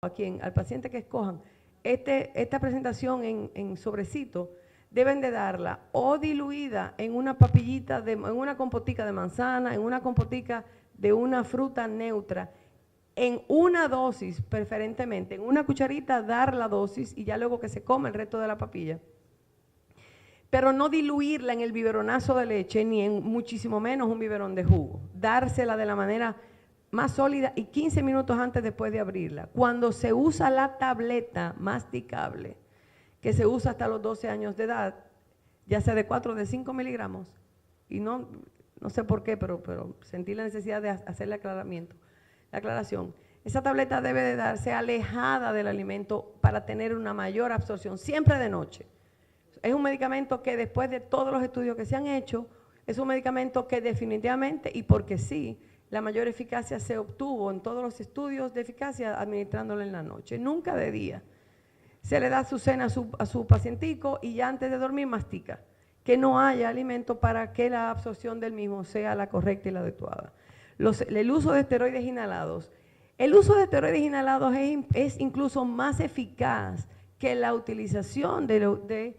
al paciente que escojan esta presentación en sobrecito, deben de darla o diluida en una papillita, en una compotica de manzana, en una compotica de una fruta neutra, en una dosis preferentemente, en una cucharita dar la dosis y ya luego que se come el resto de la papilla. Pero no diluirla en el biberonazo de leche ni en muchísimo menos un biberón de jugo. Dársela de la manera más sólida y 15 minutos antes después de abrirla. Cuando se usa la tableta masticable, que se usa hasta los 12 años de edad, ya sea de 4 o de 5 miligramos, y no sé por qué, pero sentí la necesidad de hacer la aclaración. Esa tableta debe de darse alejada del alimento para tener una mayor absorción, siempre de noche. Es un medicamento que después de todos los estudios que se han hecho, es un medicamento que definitivamente, y porque sí, la mayor eficacia se obtuvo en todos los estudios de eficacia administrándolo en la noche, nunca de día. Se le da su cena a su pacientico y ya antes de dormir mastica, que no haya alimento para que la absorción del mismo sea la correcta y la adecuada. El uso de esteroides inhalados. El uso de esteroides inhalados es incluso más eficaz que la utilización de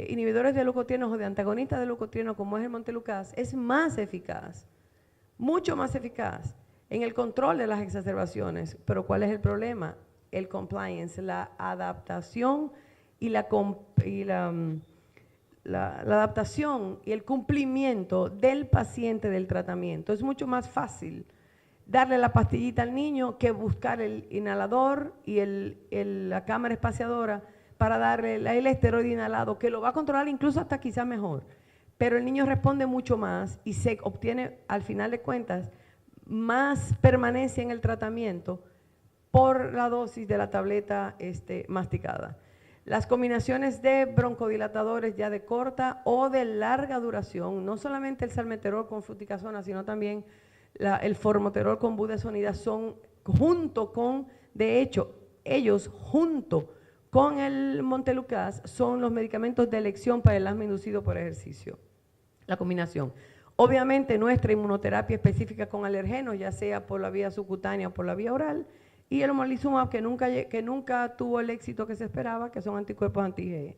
inhibidores de leucotrienos o de antagonistas de leucotrienos como es el montelukast. Es más eficaz, mucho más eficaz en el control de las exacerbaciones. Pero ¿cuál es el problema? El compliance, la adaptación y la adaptación y el cumplimiento del paciente del tratamiento. Es mucho más fácil darle la pastillita al niño que buscar el inhalador y la cámara espaciadora para darle el esteroide inhalado, que lo va a controlar incluso hasta quizás mejor. Pero el niño responde mucho más y se obtiene, al final de cuentas, más permanencia en el tratamiento por la dosis de la tableta masticada. Las combinaciones de broncodilatadores ya de corta o de larga duración, no solamente el salmeterol con fluticasona, sino también el formoterol con budesonida, son junto con, de hecho, ellos junto con el montelukast son los medicamentos de elección para el asma inducido por ejercicio. La combinación. Obviamente nuestra inmunoterapia específica con alergenos, ya sea por la vía subcutánea o por la vía oral, y el omalizumab que nunca tuvo el éxito que se esperaba, que son anticuerpos anti-IgE.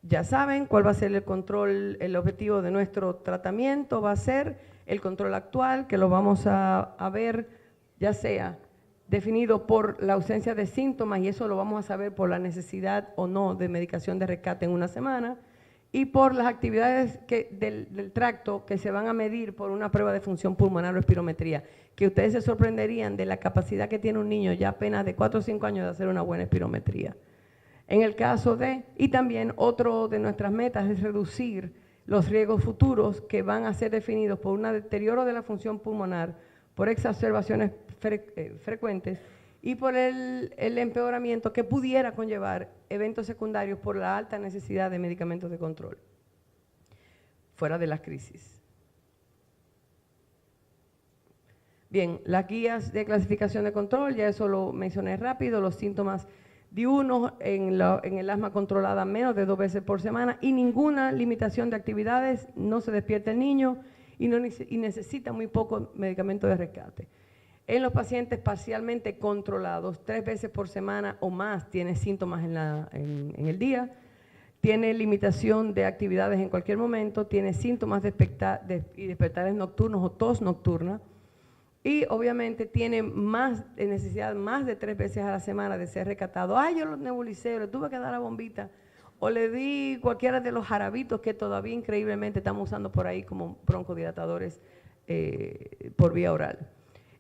Ya saben cuál va a ser el control, el objetivo de nuestro tratamiento va a ser el control actual, que lo vamos a ver ya sea definido por la ausencia de síntomas, y eso lo vamos a saber por la necesidad o no de medicación de rescate en una semana, y por las actividades del tracto que se van a medir por una prueba de función pulmonar o espirometría, que ustedes se sorprenderían de la capacidad que tiene un niño ya apenas de 4 o 5 años de hacer una buena espirometría. En el caso y también otro de nuestras metas es reducir los riesgos futuros que van a ser definidos por un deterioro de la función pulmonar, por exacerbaciones frecuentes y por el empeoramiento que pudiera conllevar eventos secundarios por la alta necesidad de medicamentos de control, fuera de las crisis. Bien, las guías de clasificación de control, ya eso lo mencioné rápido, los síntomas diurnos en el asma controlada menos de 2 veces por semana y ninguna limitación de actividades, no se despierta el niño y necesita muy poco medicamento de rescate. En los pacientes parcialmente controlados, 3 veces por semana o más tiene síntomas en el día, tiene limitación de actividades en cualquier momento, tiene síntomas y despertares nocturnos o tos nocturna, y obviamente tiene necesidad más de 3 veces a la semana de ser rescatado. Ay, yo lo nebulicé, le tuve que dar la bombita, o le di cualquiera de los jarabitos que todavía increíblemente estamos usando por ahí como broncodilatadores por vía oral.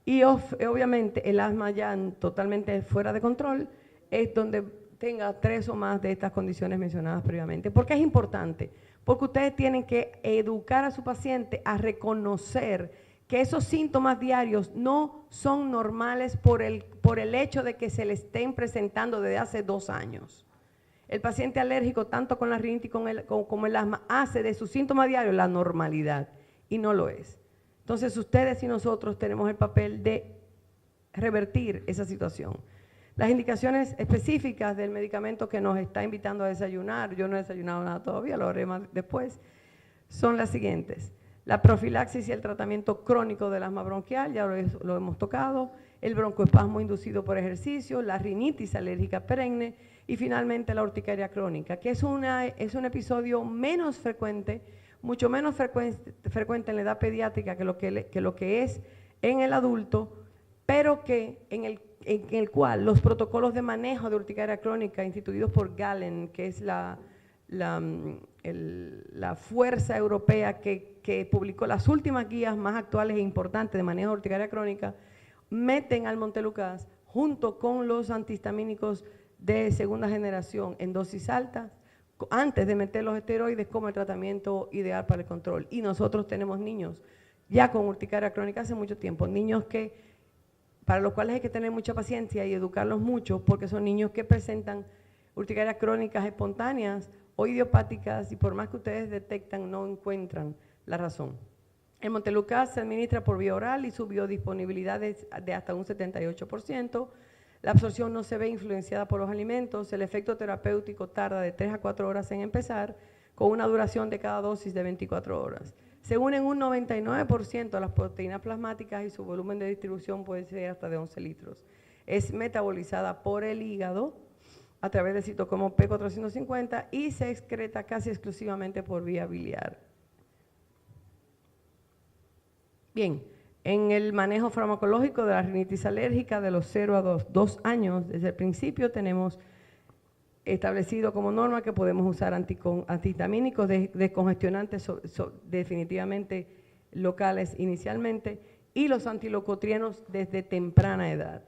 Y obviamente el asma ya totalmente fuera de control es donde tenga 3 o más de estas condiciones mencionadas previamente. ¿Por qué es importante? Porque ustedes tienen que educar a su paciente a reconocer que esos síntomas diarios no son normales por el hecho de que se le estén presentando desde hace 2 años. El paciente alérgico, tanto con la rinitis como el asma, hace de sus síntomas diarios la normalidad y no lo es. Entonces ustedes y nosotros tenemos el papel de revertir esa situación. Las indicaciones específicas del medicamento que nos está invitando a desayunar, yo no he desayunado nada todavía, lo haré más después, son las siguientes. La profilaxis y el tratamiento crónico del asma bronquial, ya lo hemos tocado, el broncoespasmo inducido por ejercicio, la rinitis alérgica perenne y finalmente la urticaria crónica, que es un episodio menos frecuente, mucho menos frecuente en la edad pediátrica que lo que es en el adulto, pero que en el cual los protocolos de manejo de urticaria crónica instituidos por Gallen, que es la fuerza europea que publicó las últimas guías más actuales e importantes de manejo de urticaria crónica, meten al Montelukast junto con los antihistamínicos de segunda generación en dosis altas, antes de meter los esteroides como el tratamiento ideal para el control. Y nosotros tenemos niños ya con urticaria crónica hace mucho tiempo, niños para los cuales hay que tener mucha paciencia y educarlos mucho, porque son niños que presentan urticarias crónicas espontáneas o idiopáticas y por más que ustedes detectan no encuentran la razón. El Montelukast se administra por vía oral y su biodisponibilidad es de hasta un 78%. La absorción no se ve influenciada por los alimentos. El efecto terapéutico tarda de 3 a 4 horas en empezar, con una duración de cada dosis de 24 horas. Se unen un 99% a las proteínas plasmáticas y su volumen de distribución puede ser hasta de 11 litros. Es metabolizada por el hígado a través del citocromo P450 y se excreta casi exclusivamente por vía biliar. Bien, en el manejo farmacológico de la rinitis alérgica de los 0 a 2 años, desde el principio tenemos establecido como norma que podemos usar antihistamínicos descongestionantes definitivamente locales inicialmente y los antileucotrienos desde temprana edad.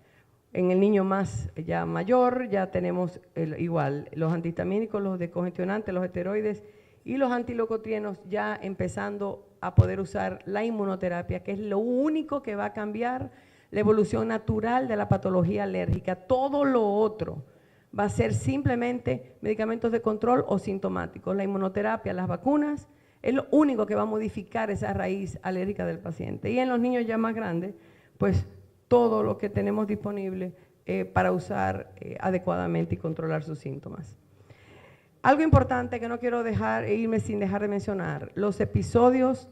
En el niño más ya mayor ya tenemos igual los antihistamínicos, los descongestionantes, los esteroides y los antileucotrienos ya empezando a poder usar la inmunoterapia, que es lo único que va a cambiar la evolución natural de la patología alérgica. Todo lo otro va a ser simplemente medicamentos de control o sintomáticos. La inmunoterapia, las vacunas, es lo único que va a modificar esa raíz alérgica del paciente. Y en los niños ya más grandes, pues todo lo que tenemos disponible para usar adecuadamente y controlar sus síntomas. Algo importante que no quiero irme sin dejar de mencionar, los episodios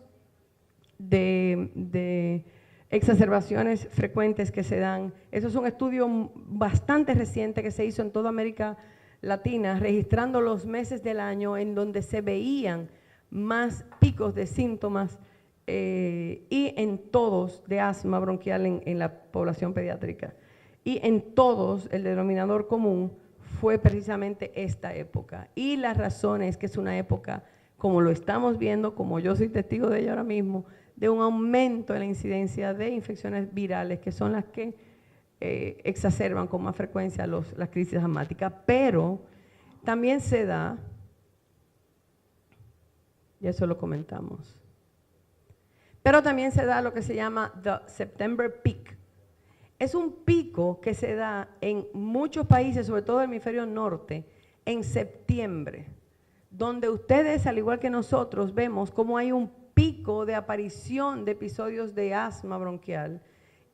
de exacerbaciones frecuentes que se dan. Eso es un estudio bastante reciente que se hizo en toda América Latina, registrando los meses del año en donde se veían más picos de síntomas y en todos de asma bronquial en la población pediátrica. Y en todos el denominador común fue precisamente esta época. Y la razón es que es una época, como lo estamos viendo, como yo soy testigo de ello ahora mismo, de un aumento en la incidencia de infecciones virales, que son las que exacerban con más frecuencia las crisis asmáticas. Pero también se da, y eso lo comentamos, pero también se da lo que se llama the September Peak. Es un pico que se da en muchos países, sobre todo el hemisferio norte, en septiembre, donde ustedes, al igual que nosotros, vemos cómo hay un pico de aparición de episodios de asma bronquial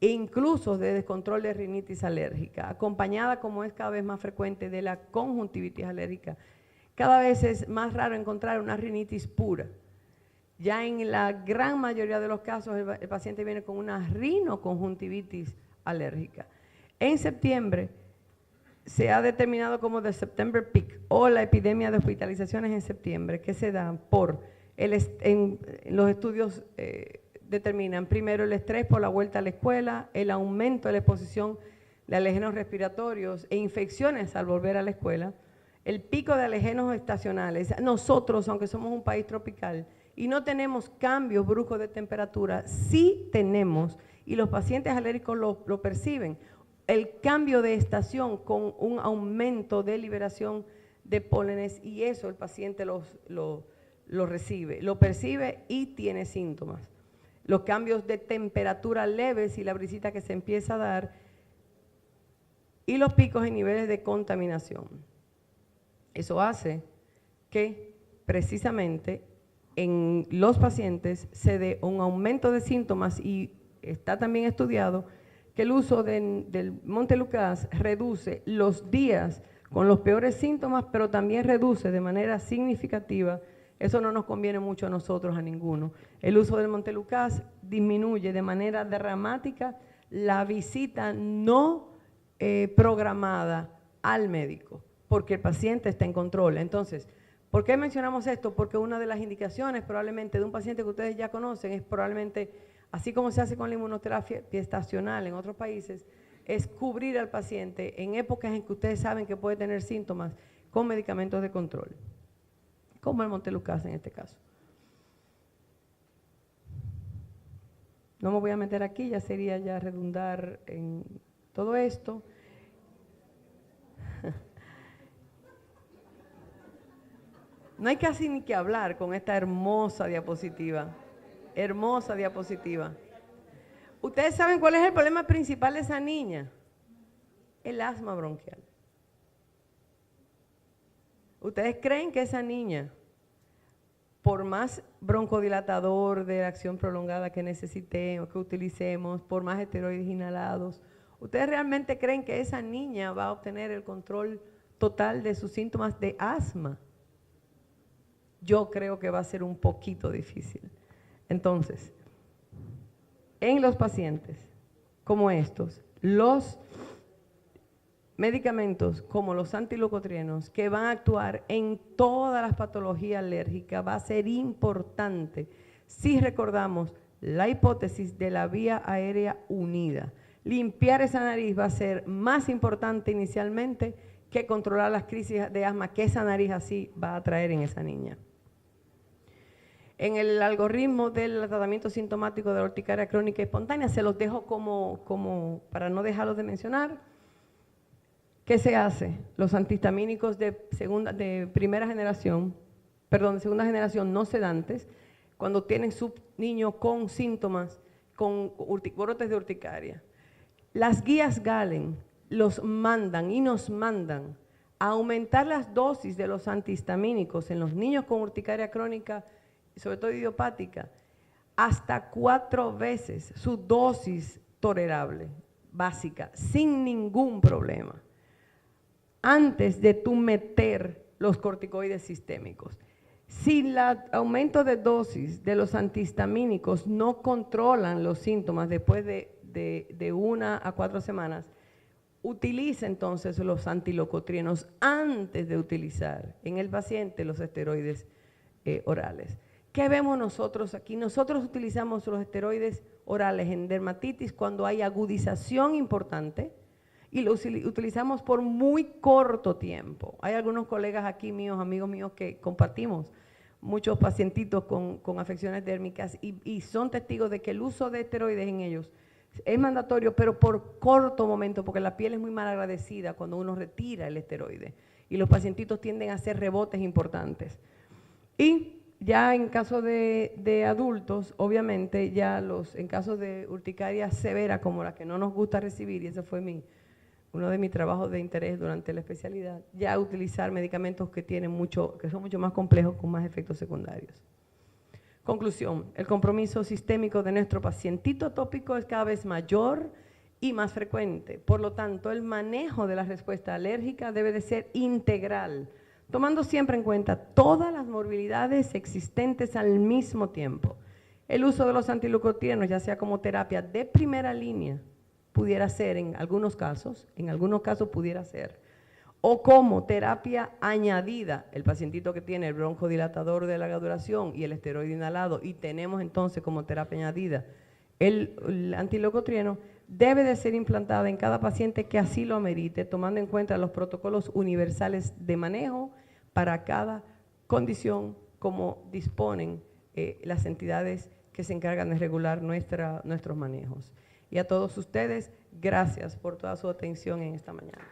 e incluso de descontrol de rinitis alérgica, acompañada, como es cada vez más frecuente, de la conjuntivitis alérgica. Cada vez es más raro encontrar una rinitis pura. Ya en la gran mayoría de los casos el paciente viene con una rinoconjuntivitis alérgica. En septiembre se ha determinado como the September Peak o la epidemia de hospitalizaciones en septiembre, que se dan por, los estudios determinan primero el estrés por la vuelta a la escuela, el aumento de la exposición de alergenos respiratorios e infecciones al volver a la escuela, el pico de alergenos estacionales. Nosotros, aunque somos un país tropical y no tenemos cambios bruscos de temperatura, sí tenemos, y los pacientes alérgicos lo perciben, el cambio de estación con un aumento de liberación de pólenes, y eso el paciente lo recibe, lo percibe y tiene síntomas. Los cambios de temperatura leves y la brisita que se empieza a dar, y los picos en niveles de contaminación. Eso hace que precisamente en los pacientes se dé un aumento de síntomas, y está también estudiado que el uso del Montelukast reduce los días con los peores síntomas, pero también reduce de manera significativa Eso no nos conviene mucho a nosotros, a ninguno. El uso del Montelukast disminuye de manera dramática la visita no programada al médico, porque el paciente está en control. Entonces, ¿por qué mencionamos esto? Porque una de las indicaciones probablemente de un paciente que ustedes ya conocen es probablemente, así como se hace con la inmunoterapia estacional en otros países, es cubrir al paciente en épocas en que ustedes saben que puede tener síntomas con medicamentos de control, como el Montelukast en este caso. No me voy a meter aquí, ya sería ya redundar en todo esto. No hay casi ni que hablar con esta hermosa diapositiva. Hermosa diapositiva. ¿Ustedes saben cuál es el problema principal de esa niña? El asma bronquial. ¿Ustedes creen que esa niña, por más broncodilatador de acción prolongada que necesitemos, que utilicemos, por más esteroides inhalados, ¿ustedes realmente creen que esa niña va a obtener el control total de sus síntomas de asma? Yo creo que va a ser un poquito difícil. Entonces, en los pacientes como estos, los medicamentos como los antileucotrienos que van a actuar en todas las patologías alérgicas, va a ser importante si recordamos la hipótesis de la vía aérea unida. Limpiar esa nariz va a ser más importante inicialmente que controlar las crisis de asma que esa nariz así va a traer en esa niña. En el algoritmo del tratamiento sintomático de la urticaria crónica y espontánea, se los dejo como para no dejarlos de mencionar. ¿Qué se hace? Los antihistamínicos de segunda generación no sedantes, cuando tienen su niño con síntomas, con brotes de urticaria. Las guías Galen los mandan y nos mandan a aumentar las dosis de los antihistamínicos en los niños con urticaria crónica, sobre todo idiopática, hasta 4 veces su dosis tolerable, básica, sin ningún problema, antes de tú meter los corticoides sistémicos. Si el aumento de dosis de los antihistamínicos no controlan los síntomas después de 1 a 4 semanas, utiliza entonces los antileucotrienos antes de utilizar en el paciente los esteroides orales. ¿Qué vemos nosotros aquí? Nosotros utilizamos los esteroides orales en dermatitis cuando hay agudización importante y los utilizamos por muy corto tiempo. Hay algunos colegas aquí míos, amigos míos, que compartimos muchos pacientitos con afecciones dérmicas y son testigos de que el uso de esteroides en ellos es mandatorio, pero por corto momento, porque la piel es muy mal agradecida cuando uno retira el esteroide y los pacientitos tienden a hacer rebotes importantes. Y ya en caso de adultos, obviamente, ya en casos de urticaria severa, como la que no nos gusta recibir, y ese fue uno de mis trabajos de interés durante la especialidad, ya utilizar medicamentos que son mucho más complejos, con más efectos secundarios. Conclusión, el compromiso sistémico de nuestro pacientito tópico es cada vez mayor y más frecuente. Por lo tanto, el manejo de la respuesta alérgica debe de ser integral, tomando siempre en cuenta todas las morbilidades existentes al mismo tiempo. El uso de los antileucotrienos, ya sea como terapia de primera línea, pudiera ser en algunos casos pudiera ser, o como terapia añadida, el pacientito que tiene el broncodilatador de larga duración y el esteroide inhalado, y tenemos entonces como terapia añadida el antileucotrieno, debe de ser implantada en cada paciente que así lo amerite, tomando en cuenta los protocolos universales de manejo para cada condición, como disponen las entidades que se encargan de regular nuestros manejos. Y a todos ustedes, gracias por toda su atención en esta mañana.